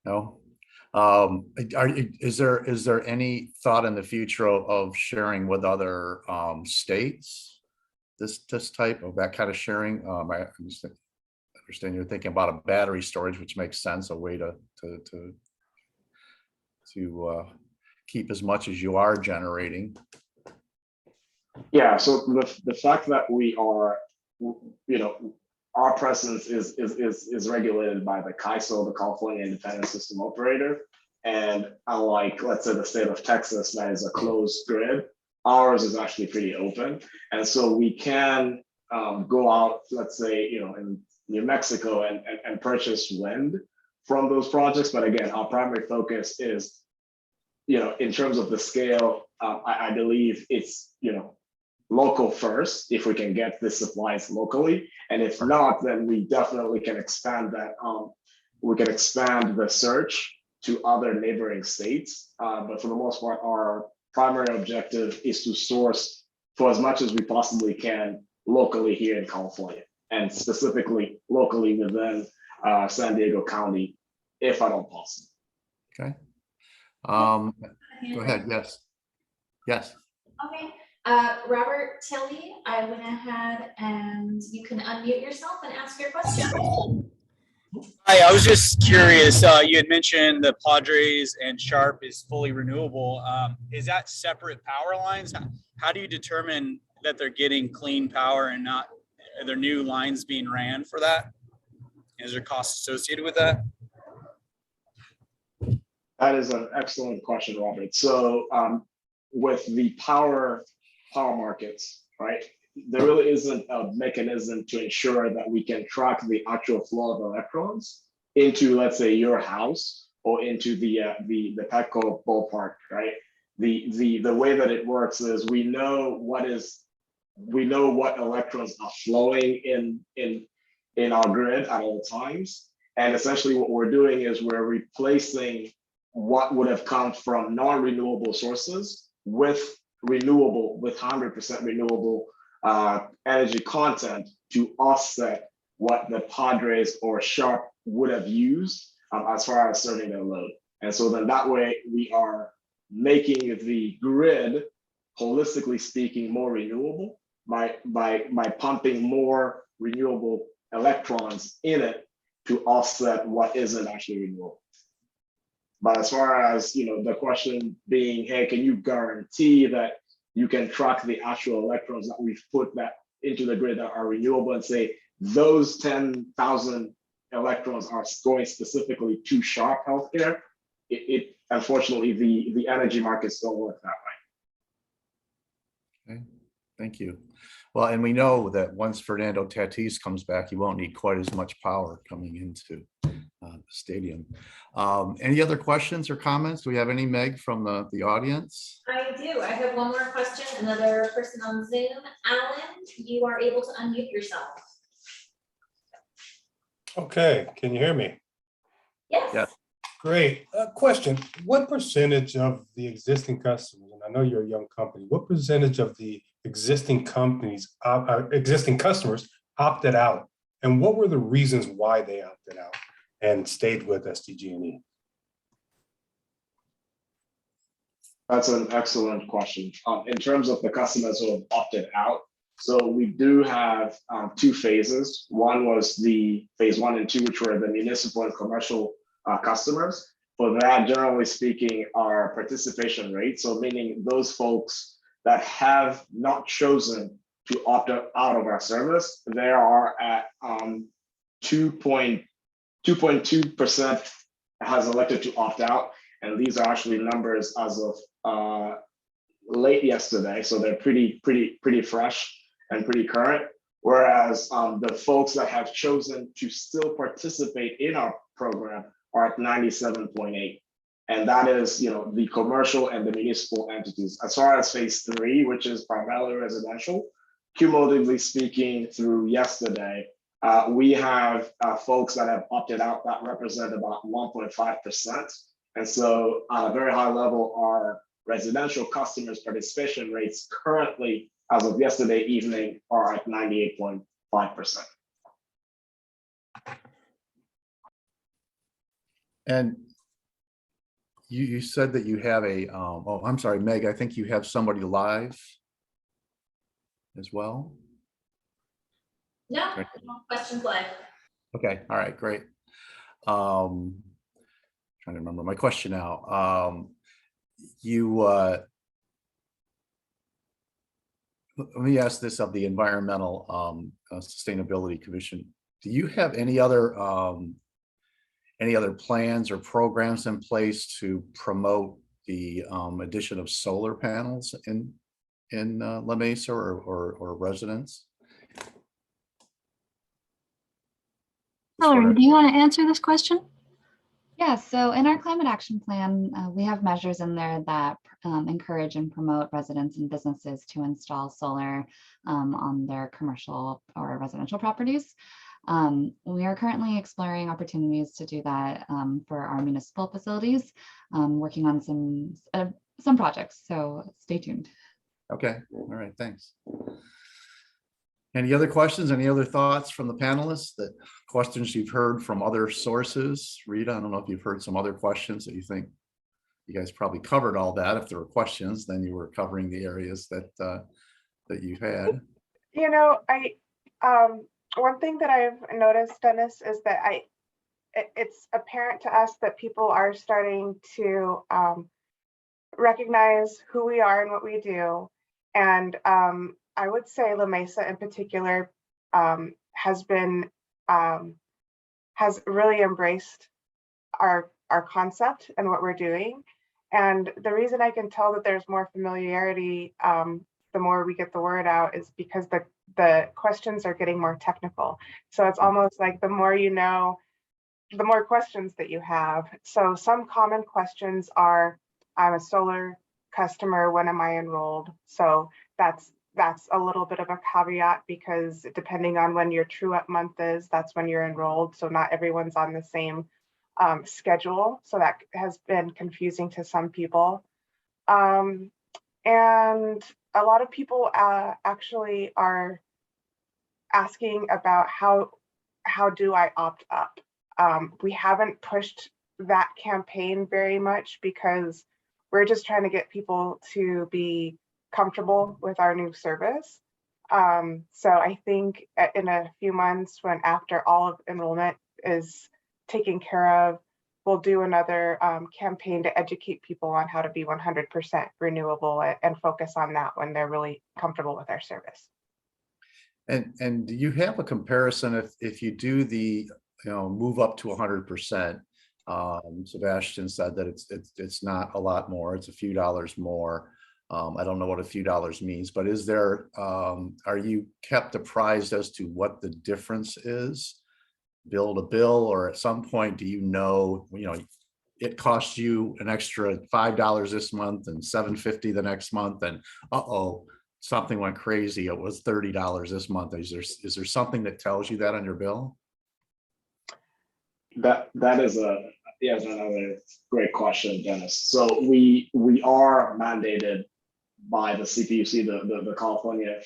No? Is there any thought in the future of sharing with other states this type of that kind of sharing? I understand you're thinking about a battery storage, which makes sense, a way to keep as much as you are generating. Yeah, so the fact that we are, our presence is regulated by the CAISO, the California Independent System Operator. And unlike, let's say, the state of Texas, that is a closed grid, ours is actually pretty open. And so we can go out, let's say, in New Mexico and purchase wind from those projects. But again, our primary focus is, in terms of the scale, I believe it's, local first, if we can get the supplies locally. And if not, then we definitely can expand that. We can expand the search to other neighboring states. But for the most part, our primary objective is to source for as much as we possibly can locally here in California, and specifically locally within San Diego County, if at all possible. Okay. Go ahead. Yes. Yes. Okay. Robert Tilley, I went ahead and you can unmute yourself and ask your question. Hi, I was just curious. You had mentioned the Padres and Sharp is fully renewable. Is that separate power lines? How do you determine that they're getting clean power and not, are there new lines being ran for that? Is there cost associated with that? That is an excellent question, Robert. So with the power markets, right, there really isn't a mechanism to ensure that we can track the actual flow of electrons into, let's say, your house or into the Petco ballpark, right? The way that it works is we know what electrons are flowing in our grid at all times. And essentially what we're doing is we're replacing what would have come from non-renewable sources with 100% renewable energy content to offset what the Padres or Sharp would have used as far as serving their load. And so then that way we are making the grid, holistically speaking, more renewable by pumping more renewable electrons in it to offset what isn't actually renewable. But as far as the question being, hey, can you guarantee that you can track the actual electrons that we've put that into the grid that are renewable and say those 10,000 electrons are going specifically to Sharp Healthcare? It unfortunately the energy markets don't work that way. Okay, thank you. Well, and we know that once Fernando Tatis comes back, you won't need quite as much power coming into the stadium. Any other questions or comments? Do we have any, Meg, from the audience? I do. I have one more question. Another person on Zoom. Alan, you are able to unmute yourself. Okay, can you hear me? Yes. Yeah. Great. Question, what percentage of the existing customers, and I know you're a young company, what percentage of the existing existing customers opted out? And what were the reasons why they opted out and stayed with SDG&E? That's an excellent question. In terms of the customers who have opted out, so we do have two phases. One was the phase 1 and 2, which were the municipal and commercial customers. For that, generally speaking, our participation rate, so meaning those folks that have not chosen to opt out of our service, they are at 2.2% has elected to opt out. And these are actually numbers as of late yesterday. So they're pretty fresh and pretty current. Whereas the folks that have chosen to still participate in our program are at 97.8. And that is, the commercial and the municipal entities. As far as phase 3, which is primarily residential, cumulatively speaking, through yesterday, we have folks that have opted out that represent about 1.5%. And so at a very high level, our residential customers' participation rates currently, as of yesterday evening, are at 98.5%. And you said that you have a, oh, I'm sorry, Meg, I think you have somebody live as well. No, no questions live. Okay, all right, great. Trying to remember my question now. Let me ask this of the Environmental Sustainability Commission. Do you have any other plans or programs in place to promote the addition of solar panels in La Mesa or residents? Hillary, do you want to answer this question? Yeah, so in our climate action plan, we have measures in there that encourage and promote residents and businesses to install solar on their commercial or residential properties. We are currently exploring opportunities to do that for our municipal facilities, working on some projects, so stay tuned. Okay, all right, thanks. Any other questions? Any other thoughts from the panelists? That questions you've heard from other sources? Rita, I don't know if you've heard some other questions that you think you guys probably covered all that. If there were questions, then you were covering the areas that you had. One thing that I've noticed, Dennis, is that it's apparent to us that people are starting to recognize who we are and what we do. And I would say La Mesa in particular has really embraced our concept and what we're doing. And the reason I can tell that there's more familiarity the more we get the word out is because the questions are getting more technical. So it's almost like the more you know, the more questions that you have. So some common questions are, I'm a solar customer, when am I enrolled? So that's a little bit of a caveat, because depending on when your true up month is, that's when you're enrolled. So not everyone's on the same schedule. So that has been confusing to some people. And a lot of people actually are asking about how do I opt up? We haven't pushed that campaign very much because we're just trying to get people to be comfortable with our new service. So I think in a few months, when after all of enrollment is taken care of, we'll do another campaign to educate people on how to be 100% renewable and focus on that when they're really comfortable with our service. And do you have a comparison if you do the move up to 100%? Sebastian said that it's not a lot more, it's a few dollars more. I don't know what a few dollars means, but is there, are you kept apprised as to what the difference is? Bill to bill, or at some point, do you know, it costs you an extra $5 this month and $7.50 the next month, and something went crazy. It was $30 this month. Is there something that tells you that on your bill? That is another great question, Dennis. So we are mandated by the CPUC, the California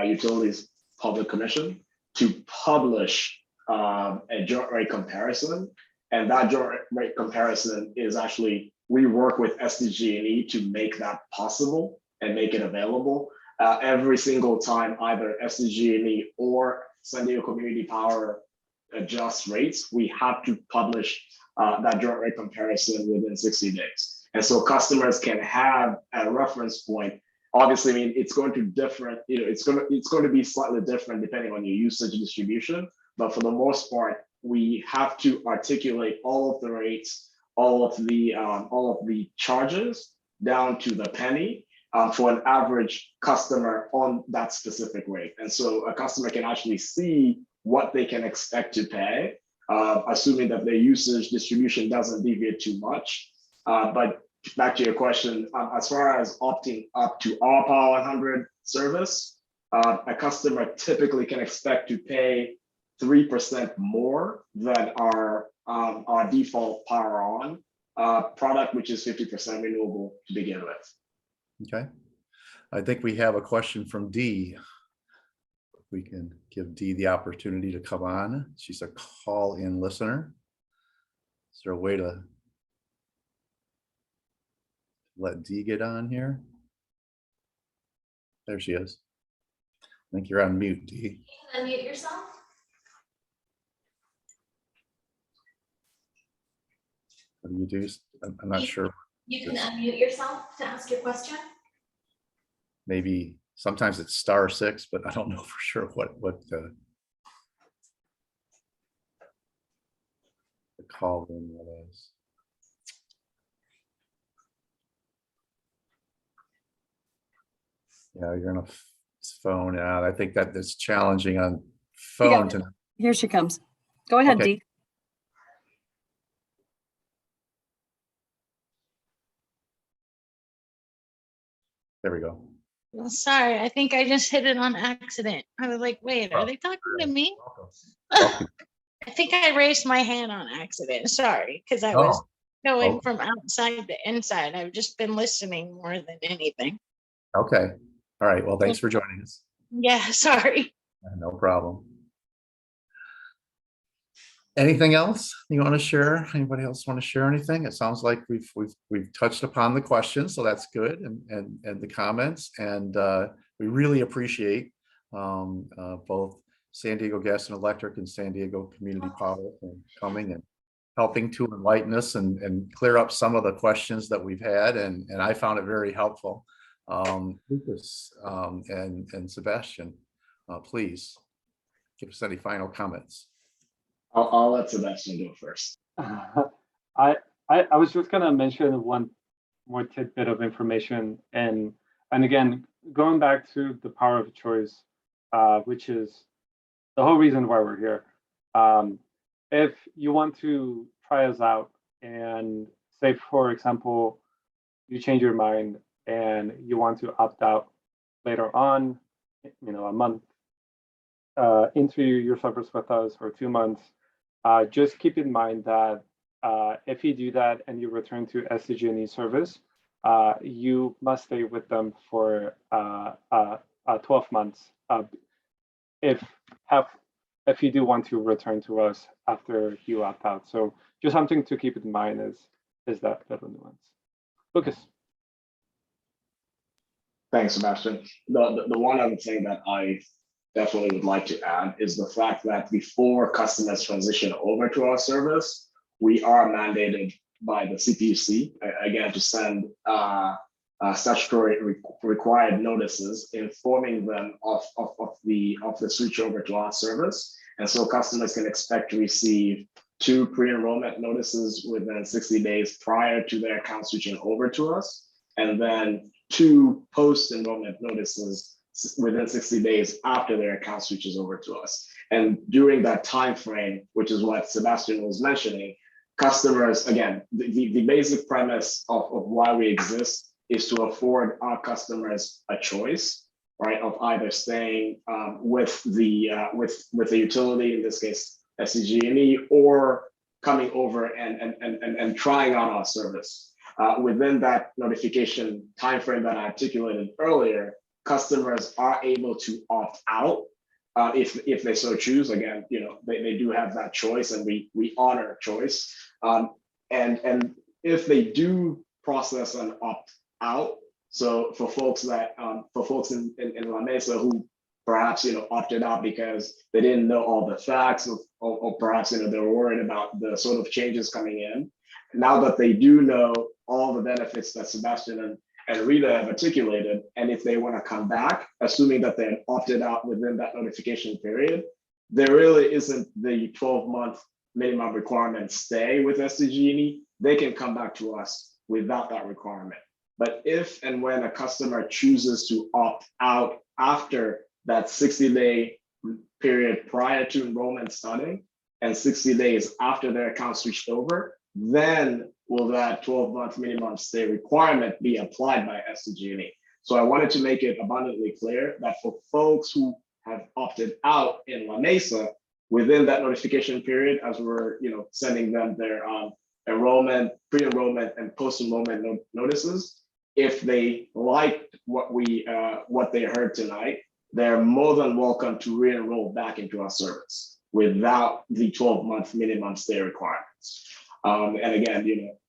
Utilities Public Commission, to publish a joint rate comparison. And that joint rate comparison is actually, we work with SDG&E to make that possible and make it available. Every single time either SDG&E or San Diego Community Power adjust rates, we have to publish that joint rate comparison within 60 days. And so customers can have a reference point. Obviously, I mean, it's going to different, it's going to be slightly different depending on your usage distribution. But for the most part, we have to articulate all of the rates, all of the charges down to the penny for an average customer on that specific rate. And so a customer can actually see what they can expect to pay, assuming that their usage distribution doesn't deviate too much. But back to your question, as far as opting up to our Power 100 service, a customer typically can expect to pay 3% more than our default Power On product, which is 50% renewable to begin with. Okay. I think we have a question from Dee. We can give Dee the opportunity to come on. She's a call-in listener. Is there a way to let Dee get on here? There she is. I think you're on mute, Dee. Unmute yourself. What do you do? I'm not sure. You can unmute yourself to ask your question. Maybe sometimes it's *6, but I don't know for sure what the call in that is. Yeah, you're on a phone. Yeah, I think that is challenging on phone. Here she comes. Go ahead, Okay. Dee. There we go. Well, sorry, I think I just hit it on accident. I was like, wait, are they talking to me? Welcome. I think I raised my hand on accident. Sorry, because I was going from outside to inside. I've just been listening more than anything. Okay. All right. Well, thanks for joining us. Yeah, sorry. No problem. Anything else you want to share? Anybody else want to share anything? It sounds like we've touched upon the questions, so that's good, and the comments, and we really appreciate both San Diego Gas and Electric and San Diego Community Power coming and helping to enlighten us and clear up some of the questions that we've had, and I found it very helpful. Lucas and Sebastian, please give us any final comments. I'll let Sebastian go first. I was just gonna mention one more tidbit of information, and again, going back to the power of choice, which is the whole reason why we're here. If you want to try us out, and say, for example, you change your mind and you want to opt out later on, a month into your service with us, or 2 months, just keep in mind that if you do that and you return to SDG&E service, you must stay with them for 12 months. If you do want to return to us after you opt out. So just something to keep in mind is that little nuance. Lucas. Thanks, Sebastian. The one other thing that I definitely would like to add is the fact that before customers transition over to our service, we are mandated by the CPUC, again, to send statutory required notices informing them of the switch over to our service. And so customers can expect to receive 2 pre-enrollment notices within 60 days prior to their account switching over to us, and then 2 post-enrollment notices within 60 days after their account switches over to us. And during that time frame, which is what Sebastian was mentioning, customers, again, the basic premise of why we exist is to afford our customers a choice, right, of either staying with the utility, in this case SDG&E, or coming over and trying out our service. Within that notification timeframe that I articulated earlier, customers are able to opt out if they so choose. Again, they do have that choice, and we honor choice. And if they do process an opt out, so for folks in La Mesa who perhaps opted out because they didn't know all the facts, or perhaps they were worried about the sort of changes coming in, now that they do know all the benefits that Sebastian and Rita have articulated, and if they want to come back, assuming that they had opted out within that notification period, there really isn't the 12-month minimum requirement stay with SDG&E. They can come back to us without that requirement. But if and when a customer chooses to opt out after that 60-day period prior to enrollment starting and 60 days after their account switched over, then will that 12-month minimum stay requirement be applied by SDG&E. So I wanted to make it abundantly clear that for folks who have opted out in La Mesa within that notification period, as we're sending them their enrollment, pre-enrollment, and post-enrollment notices, if they liked what they heard tonight, they're more than welcome to re-enroll back into our service without the 12-month minimum stay requirements. And again,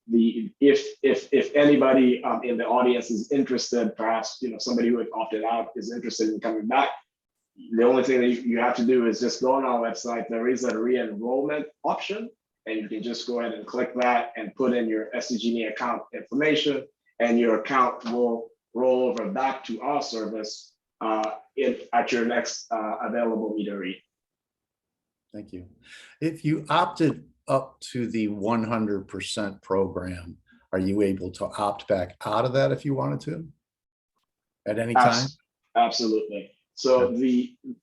if anybody in the audience is interested, perhaps somebody who had opted out is interested in coming back, the only thing that you have to do is just go on our website. There is a re-enrollment option, and you can just go ahead and click that and put in your SDG&E account information, and your account will roll over back to our service at your next available meter read. Thank you. If you opted up to the 100% program, are you able to opt back out of that if you wanted to at any time? Absolutely. So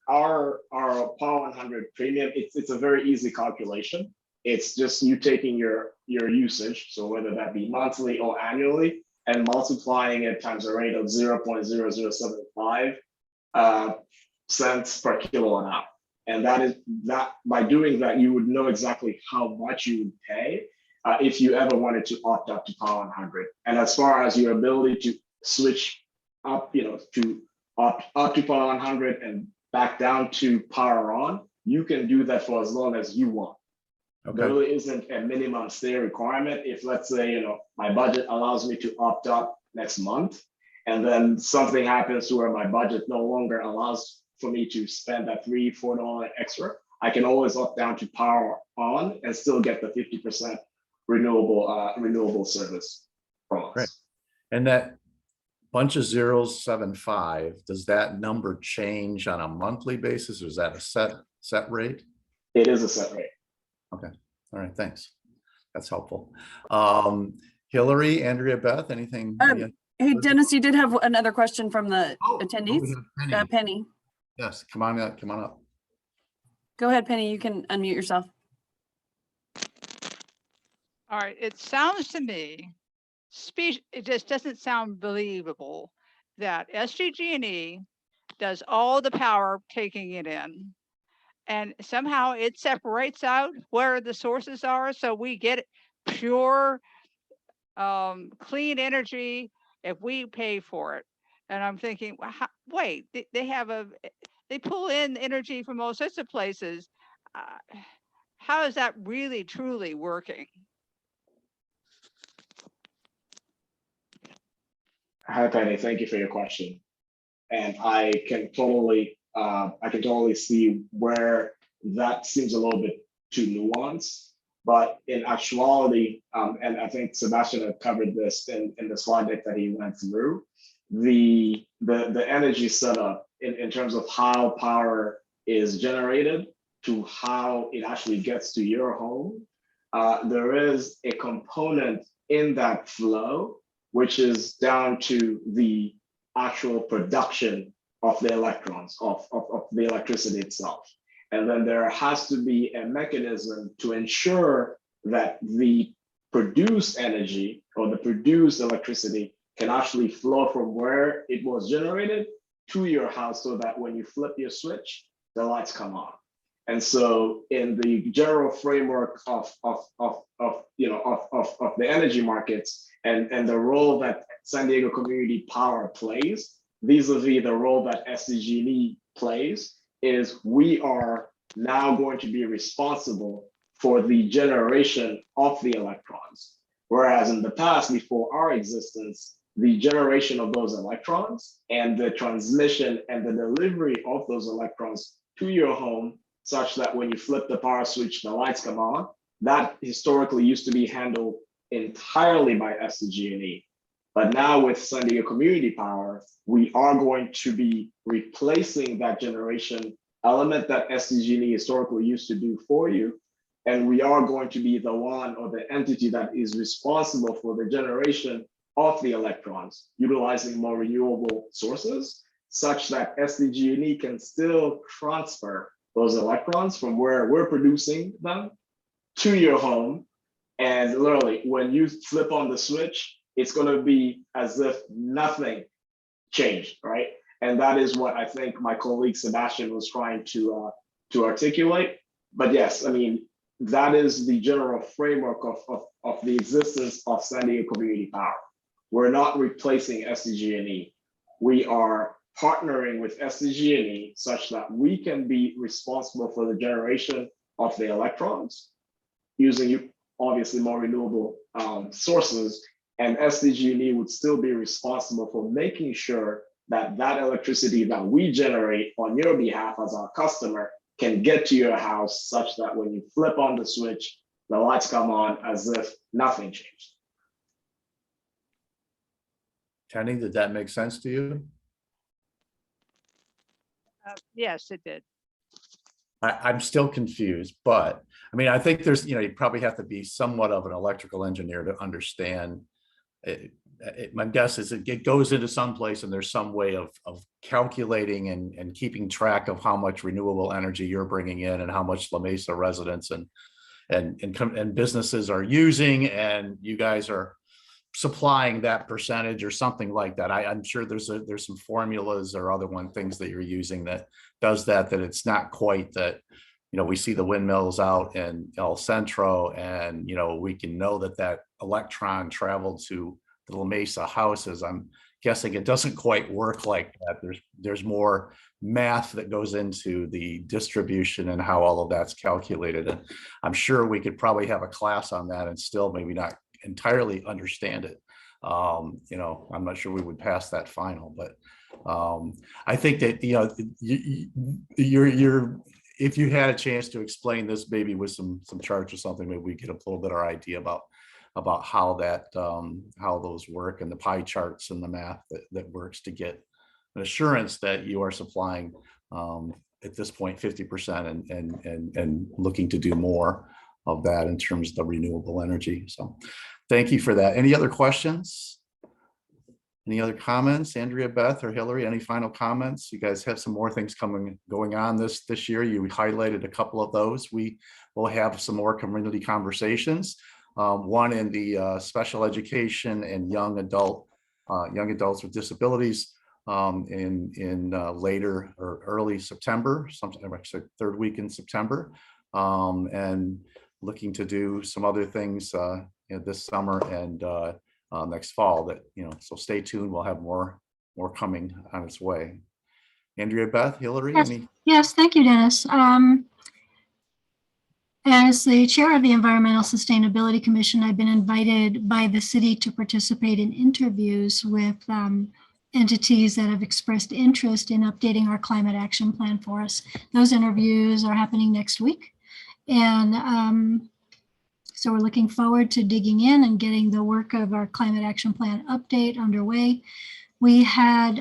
our Power 100 premium, it's a very easy calculation. It's just you taking your usage, so whether that be monthly or annually, and multiplying it times a rate of 0.0075 cents per kilowatt hour. And that by doing that, you would know exactly how much you would pay if you ever wanted to opt up to Power 100. And as far as your ability to switch up, to opt up to Power 100 and back down to Power On, you can do that for as long as you want. Okay. There really isn't a minimum stay requirement. If, let's say, my budget allows me to opt up next month, and then something happens to where my budget no longer allows for me to spend that $3-4 extra, I can always opt down to Power On and still get the 50% renewable service from us. Great. And that bunch of zeros, 75, does that number change on a monthly basis, or is that a set rate? It is a set rate. Okay. All right. Thanks. That's helpful. Hillary, Andrea, Beth, anything? Hey, Dennis, you did have another question from the attendees. Penny. Yes, come on up. Go ahead, Penny. You can unmute yourself. All right. It sounds to me, it just doesn't sound believable that SDG&E does all the power taking it in, and somehow it separates out where the sources are, so we get pure, clean energy if we pay for it. And I'm thinking, wait, they pull in energy from all sorts of places. How is that really truly working? Hi, Penny. Thank you for your question. And I can totally see where that seems a little bit too nuanced. But in actuality, and I think Sebastian had covered this in the slide deck that he went through, the energy setup in terms of how power is generated to how it actually gets to your home, there is a component in that flow which is down to the actual production of the electrons, of the electricity itself. And then there has to be a mechanism to ensure that the produced energy or the produced electricity can actually flow from where it was generated to your house, so that when you flip your switch, the lights come on. And so in the general framework of the energy markets and the role that San Diego Community Power plays, vis-a-vis the role that SDG&E plays, is we are now going to be responsible for the generation of the electrons. Whereas in the past, before our existence, the generation of those electrons and the transmission and the delivery of those electrons to your home, such that when you flip the power switch, the lights come on, that historically used to be handled entirely by SDG&E. But now with San Diego Community Power, we are going to be replacing that generation element that SDG&E historically used to do for you. And we are going to be the one or the entity that is responsible for the generation of the electrons, utilizing more renewable sources, such that SDG&E can still transfer those electrons from where we're producing them to your home. And literally, when you flip on the switch, it's going to be as if nothing changed, right? And that is what I think my colleague Sebastian was trying to articulate. But yes, I mean, that is the general framework of the existence of San Diego Community Power. We're not replacing SDG&E. We are partnering with SDG&E such that we can be responsible for the generation of the electrons using obviously more renewable sources, and SDG&E would still be responsible for making sure that that electricity that we generate on your behalf as our customer can get to your house, such that when you flip on the switch, the lights come on as if nothing changed. Kenny, did that make sense to you? Yes, it did. I'm still confused, but I mean, I think there's, you probably have to be somewhat of an electrical engineer to understand it. My guess is it goes into some place and there's some way of calculating and keeping track of how much renewable energy you're bringing in and how much La Mesa residents and businesses are using, and you guys are supplying that percentage or something like that. I'm sure there's some formulas or other things that you're using that does that it's not quite that, we see the windmills out in El Centro, and, we can know that electron traveled to the La Mesa houses. I'm guessing it doesn't quite work like that. There's more math that goes into the distribution and how all of that's calculated. And I'm sure we could probably have a class on that and still maybe not entirely understand it. I'm not sure we would pass that final, but I think that, if you had a chance to explain this, maybe with some charts or something, maybe we get a little better idea about how how those work, and the pie charts and the math that works to get an assurance that you are supplying at this point 50% and looking to do more of that in terms of the renewable energy. So thank you for that. Any other questions? Any other comments? Andrea, Beth, or Hillary, any final comments? You guys have some more things going on this year. You highlighted a couple of those. We will have some more community conversations. One in the special education and young adults with disabilities in later or early September, sometime actually third week in September, and looking to do some other things this summer and next fall. That so stay tuned. We'll have more coming on its way. Andrea, Beth, Hillary, Yes, thank you, Dennis. As the chair of the Environmental Sustainability Commission, I've been invited by the city to participate in interviews with entities that have expressed interest in updating our climate action plan for us. Those interviews are happening next week. And so we're looking forward to digging in and getting the work of our climate action plan update underway. We had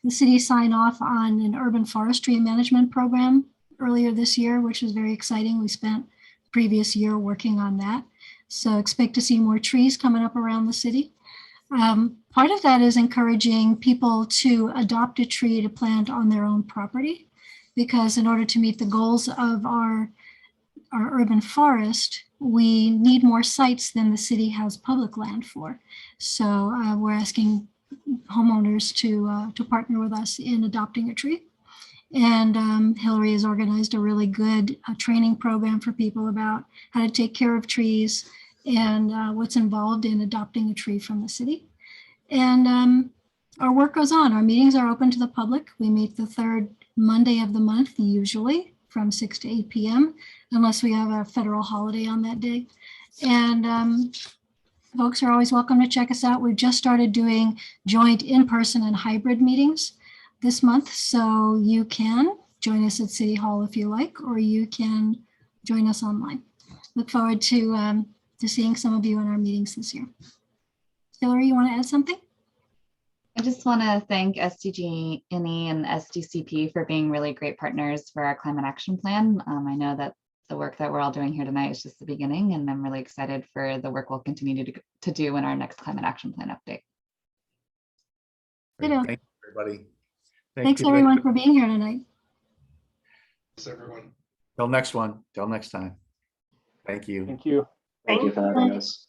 the city sign off on an urban forestry management program earlier this year, which was very exciting. We spent the previous year working on that. So expect to see more trees coming up around the city. Part of that is encouraging people to adopt a tree to plant on their own property, because in order to meet the goals of our urban forest, we need more sites than the city has public land for. So we're asking homeowners to partner with us in adopting a tree. And Hillary has organized a really good training program for people about how to take care of trees and what's involved in adopting a tree from the city. And our work goes on. Our meetings are open to the public. We meet the third Monday of the month, usually from 6 to 8 p.m., unless we have a federal holiday on that day. And folks are always welcome to check us out. We've just started doing joint in-person and hybrid meetings this month. So you can join us at City Hall if you like, or you can join us online. Look forward to seeing some of you in our meetings this year. Hillary, you want to add something? I just want to thank SDG&E and SDCP for being really great partners for our climate action plan. I know that the work that we're all doing here tonight is just the beginning, and I'm really excited for the work we'll continue to do in our next climate action plan update. Great. Ditto. Thank you, everybody. Thanks you. everyone for being here tonight. Thanks, everyone. Till next one. Till next time. Thank you. Thank you. Thank you for having us.